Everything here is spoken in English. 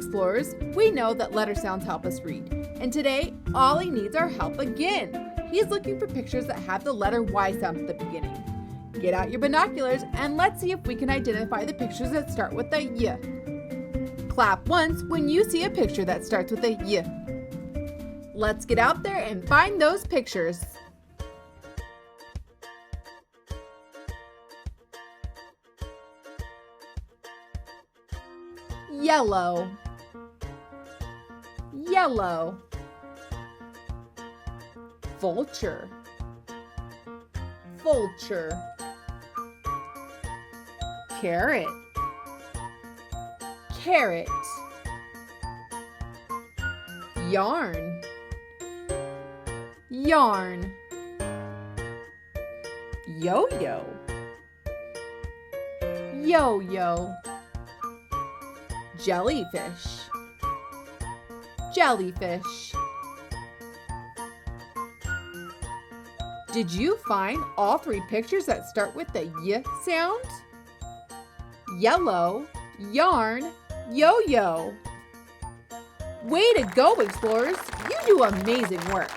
Explorers, we know that letter sounds help us read. And today, Ollie needs our help again. He's looking for pictures that have the letter Y sound at the beginning. Get out your binoculars and let's see if we can identify the pictures that start with the Y. Clap once when you see a picture that starts with a Y. Let's get out there and find those pictures. Yellow, yellow. Vulture, vulture. Carrot, carrot. Yarn, yarn. Yo-yo, yo-yo. Jellyfish, jellyfish. Did you find all three pictures that start with the Y sound? Yellow, yarn, yo-yo. Way to go, explorers! You do amazing work.